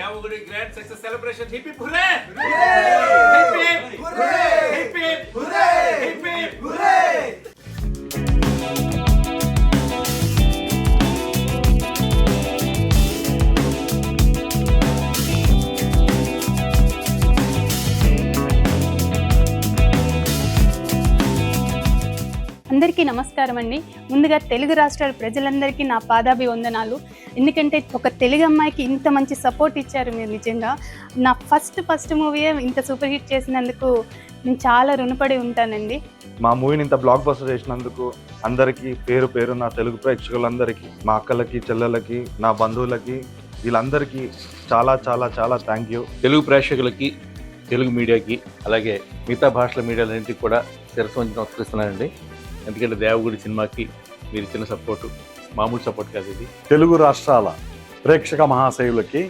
Devagudi grand success celebration. Hip hip hooray! Hip hip hooray! Hip hip hooray! Hip hip hooray! అందరికీ నమస్కారం అండి. ముందుగా తెలుగు రాష్ట్రాల ప్రజలందరికీ నా పాదాభివందనాలు. ఎందుకంటే ఒక తెలుగు అమ్మాయికి ఇంత మంచి సపోర్ట్ ఇచ్చారు మీరు. నిజంగా నా ఫస్ట్ మూవీయే ఇంత సూపర్ హిట్ చేసినందుకు నేను చాలా రుణపడి ఉంటానండి. మా మూవీని ఇంత బ్లాక్ బస్టర్ చేసినందుకు అందరికీ పేరు పేరు నా తెలుగు ప్రేక్షకులందరికీ, మా అక్కలకి, చెల్లెలకి, నా బంధువులకి, వీళ్ళందరికీ చాలా చాలా చాలా థ్యాంక్ యూ. తెలుగు ప్రేక్షకులకి, తెలుగు మీడియాకి, అలాగే మిగతా భాషల మీడియాలన్నింటికి కూడా శిరస్సు వంచి నమస్కరిస్తున్నానండి. ఎందుకంటే దేవగుడి సినిమాకి మీరు ఇచ్చిన సపోర్టు మామూలు సపోర్ట్ కాదు. ఇది తెలుగు రాష్ట్రాల ప్రేక్షక మహాశయులకి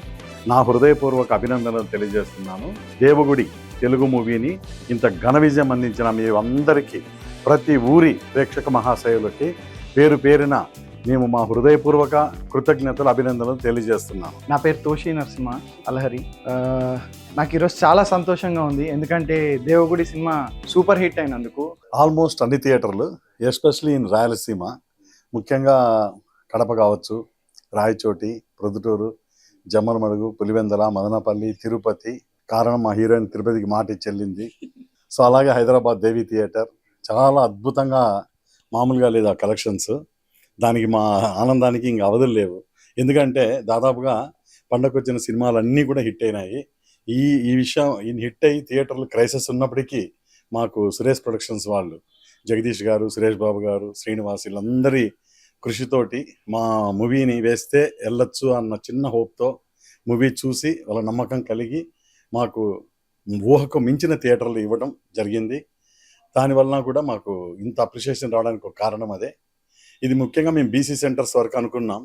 నా హృదయపూర్వక అభినందనలు తెలియజేస్తున్నాను. దేవగుడి తెలుగు మూవీని ఇంత ఘన విజయం అందించిన మీ అందరికీ, ప్రతి ఊరి ప్రేక్షక మహాశయులకి పేరు పేరున మేము మా హృదయపూర్వక కృతజ్ఞతలు, అభినందనలు తెలియజేస్తున్నాను. నా పేరు తోషి నరసింహ అలహరి. నాకు ఈరోజు చాలా సంతోషంగా ఉంది, ఎందుకంటే దేవగుడి సినిమా సూపర్ హిట్ అయినందుకు. ఆల్మోస్ట్ అన్ని థియేటర్లు, ఎస్పెషలీ ఇన్ రాయలసీమ, ముఖ్యంగా కడప కావచ్చు, రాయచోటి, ప్రొద్దుటూరు, జమ్మలమడుగు, పులివెందల, మదనపల్లి, తిరుపతి, కారణం మా హీరోయిన్ తిరుపతికి మాట ఇచ్చి వెళ్ళింది. సో అలాగే హైదరాబాద్ దేవి థియేటర్ చాలా అద్భుతంగా, మామూలుగా లేదు ఆ కలెక్షన్స్. దానికి మా ఆనందానికి ఇంక అవధులు లేవు. ఎందుకంటే దాదాపుగా పండగకు వచ్చిన సినిమాలన్నీ కూడా హిట్ అయినాయి. ఈ విషయం హిట్ అయ్యి థియేటర్లు క్రైసిస్ ఉన్నప్పటికీ మాకు సురేష్ ప్రొడక్షన్స్ వాళ్ళు, జగదీష్ గారు, సురేష్ బాబు గారు, శ్రీనివాస్, వీళ్ళందరి కృషితోటి మా మూవీని వేస్తే వెళ్ళొచ్చు అన్న చిన్న హోప్తో మూవీ చూసి వాళ్ళ నమ్మకం కలిగి మాకు ఊహకు మించిన థియేటర్లు ఇవ్వడం జరిగింది. దానివల్ల కూడా మాకు ఇంత అప్రిషియేషన్ రావడానికి ఒక కారణం అదే. ఇది ముఖ్యంగా మేము బీసీ సెంటర్స్ వరకు అనుకున్నాం.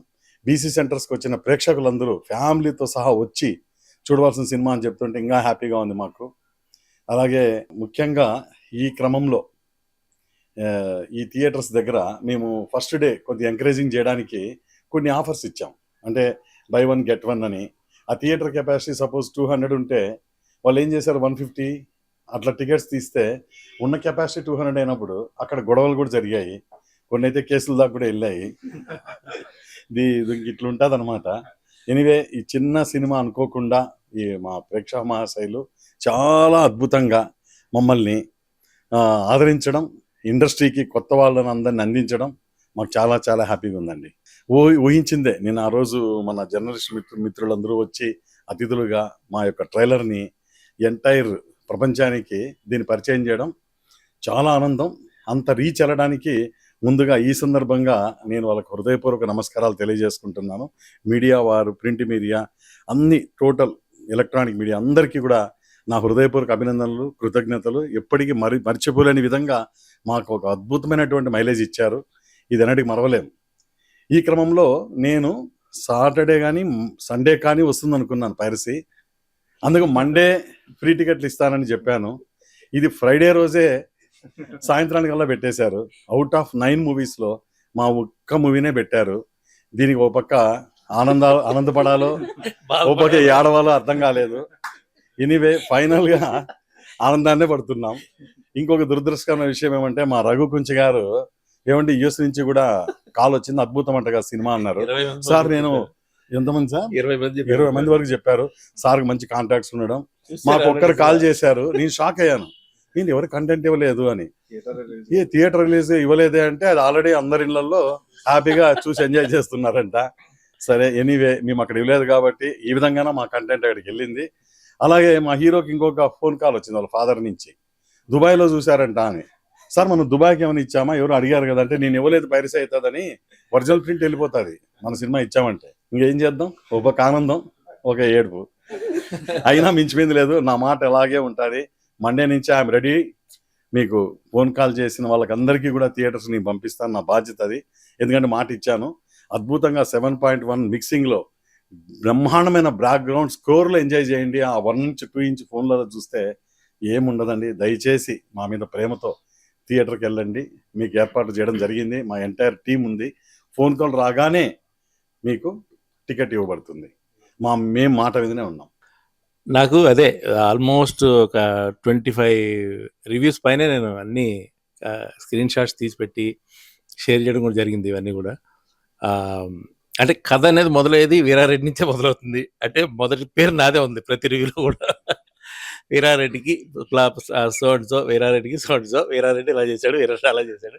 బీసీ సెంటర్స్కి వచ్చిన ప్రేక్షకులందరూ ఫ్యామిలీతో సహా వచ్చి చూడవలసిన సినిమా అని చెప్తుంటే ఇంకా హ్యాపీగా ఉంది మాకు. అలాగే ముఖ్యంగా ఈ క్రమంలో ఈ థియేటర్స్ దగ్గర మేము ఫస్ట్ డే కొద్దిగా ఎంకరేజింగ్ చేయడానికి కొన్ని ఆఫర్స్ ఇచ్చాం. అంటే బై 1 get 1 అని. ఆ థియేటర్ కెపాసిటీ సపోజ్ 200 ఉంటే వాళ్ళు ఏం చేశారు, 150 అట్లా టికెట్స్ తీస్తే ఉన్న కెపాసిటీ 200 అయినప్పుడు అక్కడ గొడవలు కూడా జరిగాయి. కొన్ని అయితే కేసుల దాకా కూడా వెళ్ళాయి. ఇట్లా ఉంటుంది అనమాట. ఎనీవే, ఈ చిన్న సినిమా అనుకోకుండా ఈ మా ప్రేక్షక మహాశైలు చాలా అద్భుతంగా మమ్మల్ని ఆదరించడం, ఇండస్ట్రీకి కొత్త వాళ్ళని అందరిని అందించడం మాకు చాలా చాలా హ్యాపీగా ఉందండి. ఊహించిందే. నేను ఆ రోజు మన జర్నలిస్ట్ మిత్రులందరూ వచ్చి అతిథులుగా మా యొక్క ట్రైలర్ని ఎంటైర్ ప్రపంచానికి దీన్ని పరిచయం చేయడం చాలా ఆనందం. అంత రీచ్ వెళ్ళడానికి ముందుగా ఈ సందర్భంగా నేను వాళ్ళకు హృదయపూర్వక నమస్కారాలు తెలియజేసుకుంటున్నాను. మీడియా వారు, ప్రింట్ మీడియా, అన్ని టోటల్ ఎలక్ట్రానిక్ మీడియా అందరికీ కూడా నా హృదయపూర్వక అభినందనలు, కృతజ్ఞతలు. ఎప్పటికీ మర్చిపోలేని విధంగా మాకు ఒక అద్భుతమైనటువంటి మైలేజ్ ఇచ్చారు. ఇది అన్నిటికీ మరవలేం. ఈ క్రమంలో నేను సాటర్డే కానీ సండే కానీ వస్తుంది అనుకున్నాను పైరసీ. అందుకు మండే ఫ్రీ టికెట్లు ఇస్తానని చెప్పాను. ఇది ఫ్రైడే రోజే సాయంత్రానికల్లా పెట్టేశారు. అవుట్ ఆఫ్ 9 మూవీస్లో మా ఒక్క మూవీనే పెట్టారు. దీనికి ఓ పక్క ఆనందపడాలో, ఓ పక్క ఏడవాలో అర్థం కాలేదు. ఎనీవే, ఫైనల్గా ఆనందాన్నే పడుతున్నాం. ఇంకొక దురదృష్టకరమైన విషయం ఏమంటే, మా రఘు కుంచి గారు ఏమంటే యూఎస్ నుంచి కూడా కాల్ వచ్చింది, అద్భుతం అంటగా సినిమా అన్నారు. సార్ నేను ఎంతమంది సార్ 20 మంది వరకు చెప్పారు. సార్కి మంచి కాంటాక్ట్స్ ఉండడం. మాకు ఒక్కరు కాల్ చేశారు. నేను షాక్ అయ్యాను, నేను ఎవరు కంటెంట్ ఇవ్వలేదు అని. థియేటర్ రిలీజ్ ఇవ్వలేదే అంటే అది ఆల్రెడీ అందరి ఇళ్లలో హ్యాపీగా చూసి ఎంజాయ్ చేస్తున్నారంట. సరే, ఎనీవే మేము అక్కడ ఇవ్వలేదు కాబట్టి ఈ విధంగానే మా కంటెంట్ అక్కడికి వెళ్ళింది. అలాగే మా హీరోకి ఇంకొక ఫోన్ కాల్ వచ్చింది వాళ్ళ ఫాదర్ నుంచి, దుబాయ్లో చూశారంట అని. సార్ మనం దుబాయ్కి ఏమైనా ఇచ్చామా, ఎవరు అడిగారు కదా అంటే, నేను ఇవ్వలేదు, పైరసీ అవుతుందని, ఒరిజినల్ ప్రింట్ వెళ్ళిపోతుంది మన సినిమా ఇచ్చామంటే. ఇంకేం చేద్దాం, ఒక ఆనందం, ఒక ఏడుపు. అయినా మించిపోయింది లేదు. నా మాట ఎలాగే ఉంటుంది. మండే నుంచి ఐఎమ్ రెడీ. మీకు ఫోన్ కాల్ చేసిన వాళ్ళకందరికీ కూడా థియేటర్స్ నేను పంపిస్తాను, నా బాధ్యత అది. ఎందుకంటే మాట ఇచ్చాను. అద్భుతంగా 7.1 మిక్సింగ్లో బ్రహ్మాండమైన బ్యాక్గ్రౌండ్ స్కోర్లో ఎంజాయ్ చేయండి. ఆ 1 నుంచి 2 ఇంచ్ ఫోన్లలో చూస్తే ఏముండదండి. దయచేసి మా మీద ప్రేమతో థియేటర్కి వెళ్ళండి. మీకు ఏర్పాటు చేయడం జరిగింది. మా ఎంటైర్ టీం ఉంది. ఫోన్ కాల్ రాగానే మీకు టికెట్ ఇవ్వబడుతుంది. మేము మాట మీదనే ఉన్నాం. నాకు అదే ఆల్మోస్ట్ ఒక 25 రివ్యూస్ పైనే నేను అన్ని స్క్రీన్ షాట్స్ తీసి పెట్టి షేర్ చేయడం కూడా జరిగింది. ఇవన్నీ కూడా అంటే కథ అనేది మొదలయ్యేది వీరారెడ్డి నుంచే మొదలవుతుంది. అంటే మొదటి పేరు నాదే ఉంది ప్రతి రివ్యూలో కూడా. వీరారెడ్డికి సో అండ్ సో, వీరారెడ్డికి సో అండ్ సో, వీరారెడ్డి ఇలా చేశాడు, వీరారెడ్డి అలా చేశాడు.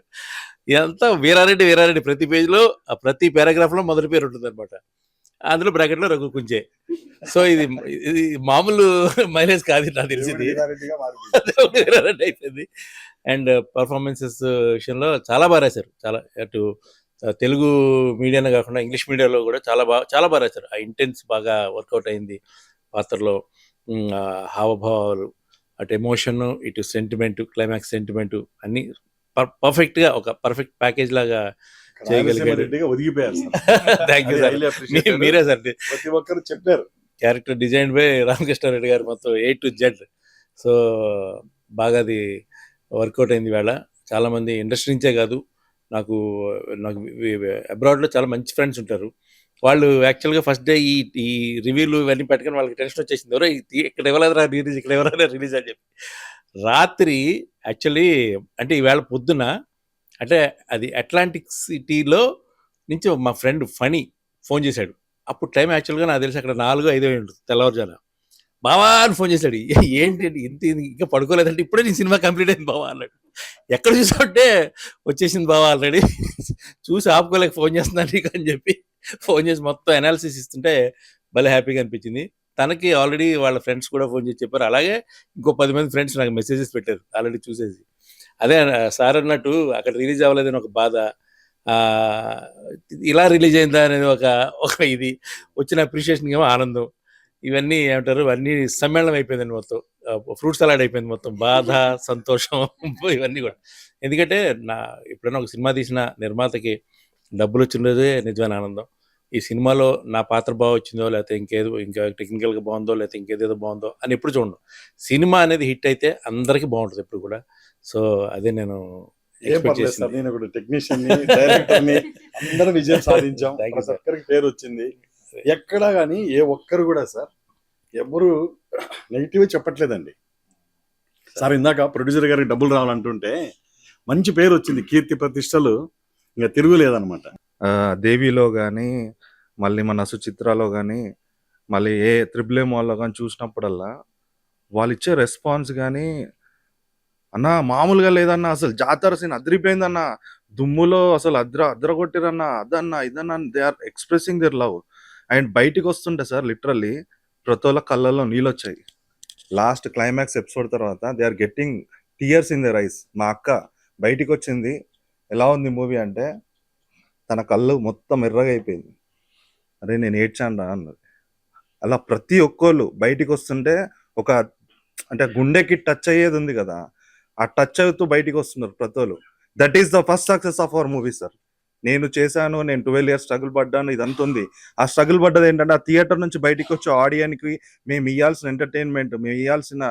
ఇదంతా వీరారెడ్డి వీరారెడ్డి ప్రతి పేజ్లో ప్రతి పారాగ్రాఫ్లో మొదటి పేరు ఉంటుంది అనమాట. అందులో బ్రాకెట్లో రఘు కుంచే. సో ఇది మామూలు మైలేజ్ కాదు నాకు తెలిసింది. వీరారెడ్డి అయిపోయింది. అండ్ పర్ఫార్మెన్సెస్ విషయంలో చాలా బాగా రాశారు. చాలా అటు తెలుగు మీడియానే కాకుండా ఇంగ్లీష్ మీడియాలో కూడా చాలా బాగా రాశారు. ఆ ఇంటెన్స్ బాగా వర్కౌట్ అయింది పాత్రలో. హావభావాలు, అటు ఎమోషన్, ఇటు సెంటిమెంట్, క్లైమాక్స్ సెంటిమెంట్ అన్ని పర్ఫెక్ట్గా ఒక పర్ఫెక్ట్ ప్యాకేజ్ లాగా చేయగలిగారు. ఒదిగిపోయారు. Thank you sir. మీరే సార్ ప్రతి ఒక్కరు చెప్పారు. క్యారెక్టర్ డిజైన్ బై రామకృష్ణారెడ్డి గారు మొత్తం A to Z. సో బాగా అది వర్కౌట్ అయింది. వేళ చాలామంది ఇండస్ట్రీ నుంచే కాదు, నాకు అబ్రాడ్లో చాలా మంచి ఫ్రెండ్స్ ఉంటారు. వాళ్ళు యాక్చువల్గా ఫస్ట్ డే ఈ రివ్యూలు ఇవన్నీ పెట్టుకొని వాళ్ళకి టెన్షన్ వచ్చేసింది. ఎవరో ఇక్కడ ఇవ్వలేదురా రిలీజ్, ఇక్కడ ఎవరైనా రిలీజ్ అని చెప్పి. రాత్రి యాక్చువల్లీ అంటే ఈవేళ పొద్దున అంటే అది అట్లాంటిక్ సిటీలో నుంచి మా ఫ్రెండ్ ఫణి ఫోన్ చేశాడు. అప్పుడు టైం యాక్చువల్గా నాకు తెలిసి అక్కడ 4-5 ఉంటుంది తెల్లవారుజాన. బావా అని ఫోన్ చేశాడు. ఏంటి ఇంత ఇంకా పడుకోలేదంటే ఇప్పుడే నీ సినిమా కంప్లీట్ అయింది బావా అన్నాడు. ఎక్కడ చూసామంటే వచ్చేసింది బావా ఆల్రెడీ, చూసి ఆపుకోలేక ఫోన్ చేస్తున్నాను నీకు అని చెప్పి ఫోన్ చేసి మొత్తం అనాలిసిస్ ఇస్తుంటే భలే హ్యాపీగా అనిపించింది. తనకి ఆల్రెడీ వాళ్ళ ఫ్రెండ్స్ కూడా ఫోన్ చేసి చెప్పారు. అలాగే ఇంకో 10 మంది ఫ్రెండ్స్ నాకు మెసేజెస్ పెట్టారు ఆల్రెడీ చూసేసి. అదే సార్ అన్నట్టు అక్కడ రిలీజ్ అవ్వలేదని ఒక బాధ, ఇలా రిలీజ్ అయిందా అనేది ఒక ఇది వచ్చిన అప్రిషియేషన్ ఏమో ఆనందం. ఇవన్నీ ఏమంటారు, ఇవన్నీ సమ్మేళనం అయిపోయిందండి. మొత్తం ఫ్రూట్ సలాడ్ అయిపోయింది. మొత్తం బాధ, సంతోషం ఇవన్నీ కూడా. ఎందుకంటే ఎప్పుడైనా ఒక సినిమా తీసిన నిర్మాతకి డబ్బులు వచ్చినదే నిజమైన ఆనందం. ఈ సినిమాలో నా పాత్ర బాగా వచ్చిందో, లేకపోతే ఇంకా టెక్నికల్గా బాగుందో, లేకపోతే ఇంకేదేదో బాగుందో అని ఎప్పుడు చూడండి. సినిమా అనేది హిట్ అయితే అందరికీ బాగుంటుంది ఎప్పుడు కూడా. సో అదే నేను టెక్నీషియన్ డైరెక్టర్ని అందరూ విజయం సాధించాం. ఒక్కరికి పేరు వచ్చింది. ఎక్కడా కానీ ఏ ఒక్కరు కూడా సార్ ఎవరు నెగిటివ్ చెప్పట్లేదండి. సార్ ఇందాక ప్రొడ్యూసర్ గారికి డబ్బులు రావాలంటుంటే మంచి పేరు వచ్చింది, కీర్తి ప్రతిష్టలు ఇంకా తిరుగులేదనమాట. దేవిలో కానీ, మళ్ళీ మన సుచిత్రలో కానీ, మళ్ళీ AAA మాల్లో కానీ చూసినప్పుడల్లా వాళ్ళు ఇచ్చే రెస్పాన్స్ కానీ అన్న మామూలుగా లేదన్న. అసలు జాతర సీన్ అదిరిపోయిందన్న, దుమ్ములో అసలు అద్ర కొట్టిరన్న, అదన్న ఇదన్న. They are expressing their love. And బయటికి వస్తుంటే సార్ లిటరల్లీ ప్రతి ఒక్క కళ్ళల్లో నీళ్ళు వచ్చాయి. లాస్ట్ క్లైమాక్స్ ఎపిసోడ్ తర్వాత they are getting tears in their eyes. మా అక్క బయటికి వచ్చింది, ఎలా ఉంది మూవీ అంటే తన కళ్ళు మొత్తం ఎర్రగా అయిపోయింది. అరే నేను ఏడ్చాను అన్నది. అలా ప్రతి ఒక్కళ్ళు బయటికి వస్తుంటే ఒక అంటే గుండెకి టచ్ అయ్యేది ఉంది కదా, ఆ టచ్ అవుతూ బయటికి వస్తున్నారు ప్రతి ఒక్కళ్ళు. That is the first success of our movie sir. నేను చేశాను, నేను 12 years స్ట్రగుల్ పడ్డాను, ఇదంతా ఉంది. ఆ స్ట్రగుల్ పడ్డది ఏంటంటే ఆ థియేటర్ నుంచి బయటికి వచ్చే ఆడియన్కి మేము ఇవ్వాల్సిన ఎంటర్టైన్మెంట్, మేము ఇవ్వాల్సిన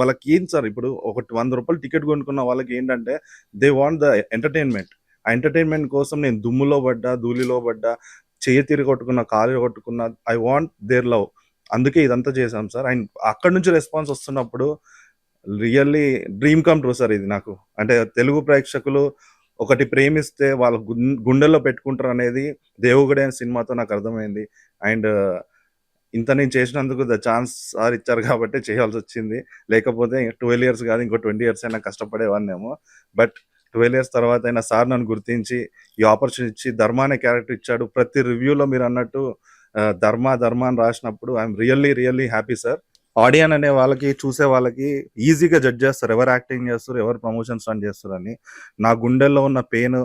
వాళ్ళకి ఏం సార్, ఇప్పుడు ఒక 100 రూపాయలు టికెట్ కొనుక్కున్న వాళ్ళకి ఏంటంటే దే వాంట్ ద ఎంటర్టైన్మెంట్. ఆ ఎంటర్టైన్మెంట్ కోసం నేను దుమ్ములో పడ్డా, ధూళిలో పడ్డా, చెయ్యి తిరిగి కొట్టుకున్నా, కాలు కొట్టుకున్నా, ఐ వాంట్ దేర్ లవ్. అందుకే ఇదంతా చేశాం సార్. అండ్ అక్కడ నుంచి రెస్పాన్స్ వస్తున్నప్పుడు really dream come true sir ఇది నాకు. అంటే తెలుగు ప్రేక్షకులు ఒకటి ప్రేమిస్తే వాళ్ళ గుండెల్లో పెట్టుకుంటారు అనేది దేవుగుడే అనే సినిమాతో నాకు అర్థమైంది. అండ్ ఇంత నేను చేసినందుకు ద ఛాన్స్ సార్ ఇచ్చారు కాబట్టి చేయాల్సి వచ్చింది. లేకపోతే 12 years కాదు, ఇంకో 20 years అయినా కష్టపడేవాడినేమో. బట్ 12 years తర్వాత అయినా సార్ నన్ను గుర్తించి ఈ ఆపర్చునిటీ ఇచ్చి ధర్మ అనే క్యారెక్టర్ ఇచ్చాడు. ప్రతి రివ్యూలో మీరు అన్నట్టు ధర్మ అని రాసినప్పుడు ఐఎమ్ రియల్లీ హ్యాపీ సార్. ఆడియన్ అనే వాళ్ళకి, చూసే వాళ్ళకి ఈజీగా జడ్జ్ చేస్తారు ఎవరు యాక్టింగ్ చేస్తారు, ఎవరు ప్రమోషన్స్ రన్ చేస్తారు అని. నా గుండెల్లో ఉన్న పెయిన్,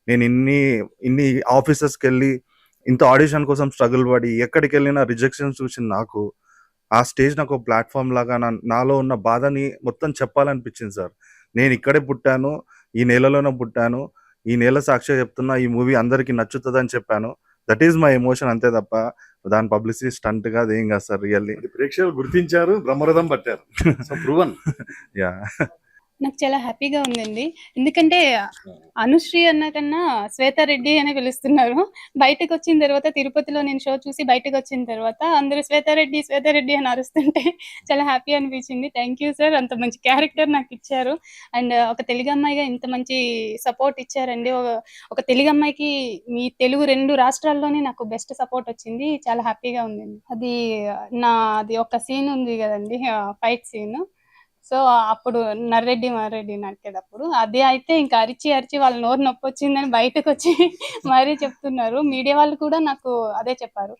నేను ఇన్ని ఆఫీసెస్కి వెళ్ళి ఇంత ఆడిషన్ కోసం స్ట్రగుల్ పడి ఎక్కడికి వెళ్ళినా రిజెక్షన్స్ చూసి నాకు ఆ స్టేజ్ నాకు ఒక ప్లాట్ఫామ్ లాగా నాలో ఉన్న బాధని మొత్తం చెప్పాలనిపించింది సార్. నేను ఇక్కడే పుట్టాను, ఈ నెలలోనే పుట్టాను, ఈ నెల సాక్షిగా చెప్తున్నా ఈ మూవీ అందరికీ నచ్చుతుందని చెప్పాను. దట్ ఈస్ మై ఎమోషన్, అంతే తప్ప దాని పబ్లిసిటీ స్టంట్ గా అదేం కాదు సార్. రియల్లీ ప్రేక్షకులు గుర్తించారు, బ్రహ్మరథం పట్టారు. So proven. యా నాకు చాలా హ్యాపీగా ఉందండి. ఎందుకంటే అనుశ్రీ అన్న కన్నా శ్వేతారెడ్డి అనే పిలుస్తున్నారు. బయటకొచ్చిన తర్వాత తిరుపతిలో నేను షో చూసి బయటకొచ్చిన తర్వాత అందరూ శ్వేతారెడ్డి, శ్వేతారెడ్డి అని అరుస్తుంటే చాలా హ్యాపీ అనిపించింది. Thank you sir. అంత మంచి క్యారెక్టర్ నాకిచ్చారు. అండ్ ఒక తెలుగు అమ్మాయిగా ఇంత మంచి సపోర్ట్ ఇచ్చారండి. ఒక తెలుగు అమ్మాయికి మీ తెలుగు 2 రాష్ట్రాల్లోనే నాకు బెస్ట్ సపోర్ట్ వచ్చింది. చాలా హ్యాపీగా ఉందండి. అది ఒక సీన్ ఉంది కదండీ! Fight scene. సో, అప్పుడు నర్రెడ్డి మర్రెడ్డి నరికేటప్పుడు అది అయితే ఇంకా అరిచి వాళ్ళ నోరు నొప్పొచ్చిందని బయటకొచ్చి మరీ చెప్తున్నారు. మీడియా వాళ్ళు కూడా నాకు అదే చెప్పారు.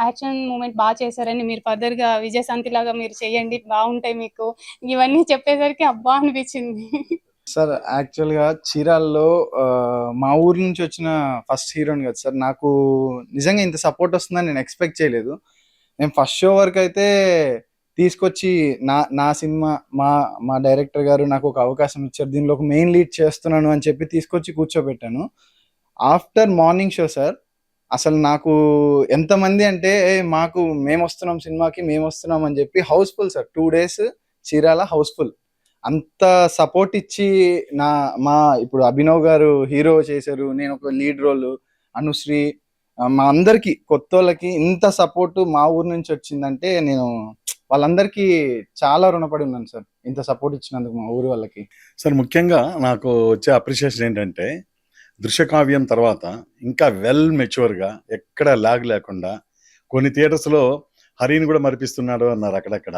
యాక్షన్ మూమెంట్ చేశారని, మీరు ఫర్దర్‌గా విజయశాంతిలాగా మీరు చేయండి, బావుంటాయి మీకు. ఇవన్నీ చెప్పేసరికి అబ్బా! అనిపించింది. సార్ యాక్చువల్‌గా చీరాల్లో మా ఊరు నుంచి వచ్చిన ఫస్ట్ హీరోని కదా సార్. నాకు నిజంగా ఇంత సపోర్ట్ వస్తుందని నేను ఎక్స్‌పెక్ట్ చేయలేదు. నేను ఫస్ట్ షో వరకైతే తీసుకొచ్చి నా సినిమా మా డైరెక్టర్ గారు నాకు ఒక అవకాశం ఇచ్చారు. దీనిలో ఒక మెయిన్ లీడ్ చేస్తున్నాను అని చెప్పి తీసుకొచ్చి కూర్చోబెట్టాను. ఆఫ్టర్ మార్నింగ్ షో సార్, అసలు నాకు ఎంతమంది అంటే మేమొస్తున్నాం సినిమాకి, మేమొస్తున్నాం అని చెప్పి housefull sir. 2 days Chirala housefull. అంత సపోర్ట్ ఇచ్చి ఇప్పుడు అభినవ్ గారు హీరో చేశారు. నేను ఒక లీడ్ రోల్, అనుశ్రీ, మా అందరికి కొత్తోళ్ళకి ఇంత సపోర్ట్ మా ఊరు నుంచి వచ్చిందంటే నేను వాళ్ళందరికీ చాలా రుణపడి ఉన్నాను సార్. ఇంత సపోర్ట్ ఇచ్చినందుకు మా ఊరి వాళ్ళకి. సార్ ముఖ్యంగా నాకు వచ్చే అప్రిషియేషన్ ఏంటంటే దృశ్యకావ్యం తర్వాత ఇంకా వెల్ మెచ్యూర్గా ఎక్కడ లాగ్ లేకుండా కొన్ని థియేటర్స్లో హరిని కూడా మరిపిస్తున్నాడు అన్నారు అక్కడక్కడ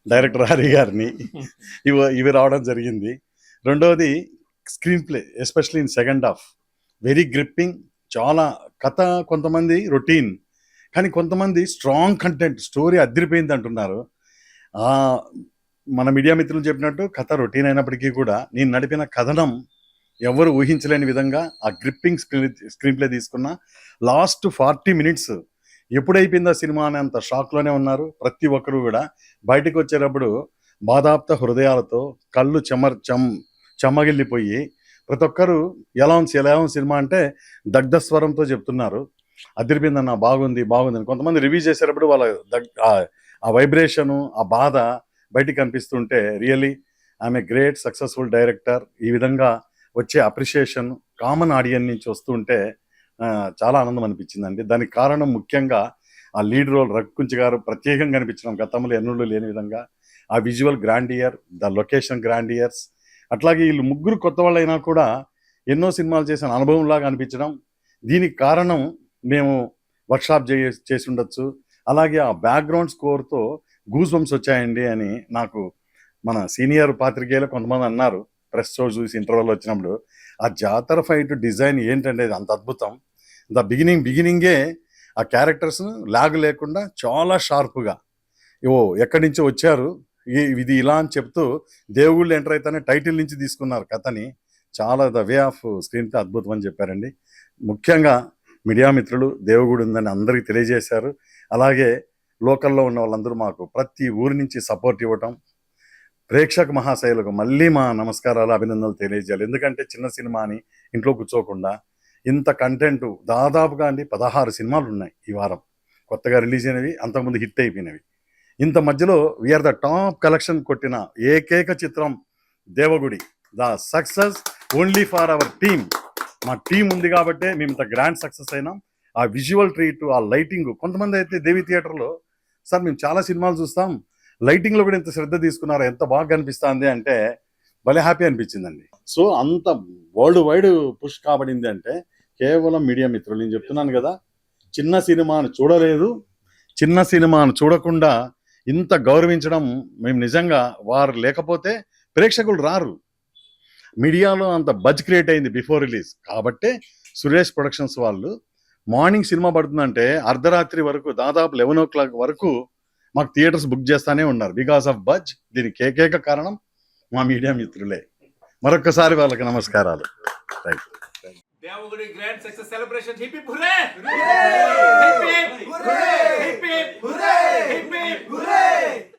డైరెక్టర్ హరి గారిని. ఇవి రావడం జరిగింది. రెండవది screen play, especially in second half very gripping. చాలా కథ కొంతమంది రొటీన్, కానీ కొంతమంది స్ట్రాంగ్ కంటెంట్, స్టోరీ అదిరిపోయింది అంటున్నారు. మన మీడియా మిత్రులు చెప్పినట్టు కథ రొటీన్ అయినప్పటికీ కూడా నేను నడిపిన కథనం ఎవరు ఊహించలేని విధంగా ఆ గ్రిప్పింగ్ స్క్రీన్ ప్లే తీసుకున్న. లాస్ట్ 40 minutes ఎప్పుడైపోయిందా సినిమా అనేంత షాక్లోనే ఉన్నారు ప్రతి ఒక్కరు కూడా. బయటకు వచ్చేటప్పుడు బాధాప్త హృదయాలతో కళ్ళు చెమ్మగిల్లిపోయి ప్రతి ఒక్కరు ఎలా ఉంది సినిమా అంటే దగ్ధస్వరంతో చెప్తున్నారు. అదిరిపోయిందన్న, బాగుంది అని. కొంతమంది రివ్యూ చేసేటప్పుడు వాళ్ళ ఆ వైబ్రేషను, ఆ బాధ బయటికి కనిపిస్తుంటే రియలీ ఆమె గ్రేట్ సక్సెస్ఫుల్ డైరెక్టర్. ఈ విధంగా వచ్చే అప్రిషియేషన్ కామన్ ఆడియన్స్ నుంచి వస్తుంటే చాలా ఆనందం అనిపించిందండి. దానికి కారణం ముఖ్యంగా ఆ లీడ్ రోల్ రఘుకుంచి గారు ప్రత్యేకంగా కనిపించడం, గతంలో ఎన్నడూ లేని విధంగా ఆ visual grandeur, the location Grandier's. అట్లాగే వీళ్ళు ముగ్గురు కొత్త వాళ్ళు అయినా కూడా ఎన్నో సినిమాలు చేసిన అనుభవంలాగా అనిపించడం. దీనికి కారణం మేము వర్క్షాప్ చేసి ఉండొచ్చు. అలాగే ఆ బ్యాక్గ్రౌండ్ స్కోర్తో గూస్ బంప్స్ వచ్చాయండి అని నాకు మన సీనియర్ పాత్రికేయులు కొంతమంది అన్నారు ప్రెస్ షో చూసి ఇంటర్వెల్ వచ్చినప్పుడు. ఆ జాతర ఫైట్ డిజైన్ ఏంటంటే అంత అద్భుతం. ద బిగినింగే ఆ క్యారెక్టర్స్ లాగ్ లేకుండా చాలా షార్ప్గా ఎక్కడి నుంచో వచ్చారు, ఇది ఇలా అని చెప్తూ దేవుళ్ళు ఎంటర్ అయితేనే టైటిల్ నుంచి తీసుకున్నారు కథని. చాలా the way off screen play అద్భుతం అని చెప్పారండి. ముఖ్యంగా మీడియా మిత్రులు దేవుగుడి ఉందని అందరికీ తెలియజేశారు. అలాగే లోకల్లో ఉన్న వాళ్ళందరూ మాకు ప్రతి ఊరి నుంచి సపోర్ట్ ఇవ్వటం, ప్రేక్షక మహాశైలకు మళ్ళీ మా నమస్కారాలు, అభినందనలు తెలియజేయాలి. ఎందుకంటే చిన్న సినిమా అని ఇంట్లో కూర్చోకుండా ఇంత కంటెంట్ దాదాపుగా 16 సినిమాలు ఉన్నాయి ఈ వారం కొత్తగా రిలీజ్ అయినవి, అంతకుముందు హిట్ అయిపోయినవి. ఇంత మధ్యలో వీఆర్ ద టాప్ కలెక్షన్ కొట్టిన ఏకైక చిత్రం Devagudi. The success only for our team. మా టీం ఉంది కాబట్టే మేము ఇంత గ్రాండ్ సక్సెస్ అయినాం. ఆ విజువల్ ట్రీట్, ఆ లైటింగ్. కొంతమంది అయితే దేవి థియేటర్లో సార్ మేము చాలా సినిమాలు చూస్తాం, లైటింగ్లో కూడా ఇంత శ్రద్ధ తీసుకున్నారు, ఎంత బాగా కనిపిస్తుంది అంటే భలే హ్యాపీ అనిపించిందండి. సో అంత వరల్డ్ వైడ్ పుష్ కాబడింది అంటే కేవలం మీడియా మిత్రులు. నేను చెప్తున్నాను కదా, చిన్న సినిమాను చూడలేదు, చిన్న సినిమాను చూడకుండా ఇంత గౌరవించడం మేము నిజంగా వారు లేకపోతే ప్రేక్షకులు రారు. మీడియాలో అంత బజ్ క్రియేట్ అయింది బిఫోర్ రిలీజ్ కాబట్టే సురేష్ ప్రొడక్షన్స్ వాళ్ళు మార్నింగ్ సినిమా పడుతుందంటే అర్ధరాత్రి వరకు దాదాపు 11 o'clock వరకు మాకు థియేటర్స్ బుక్ చేస్తానే ఉన్నారు బికాస్ ఆఫ్ బజ్. దీనికి ఏకైక కారణం మా మీడియా మిత్రులే. మరొకసారి వాళ్ళకి నమస్కారాలు. Devagudi grand success celebration hip hip hurray!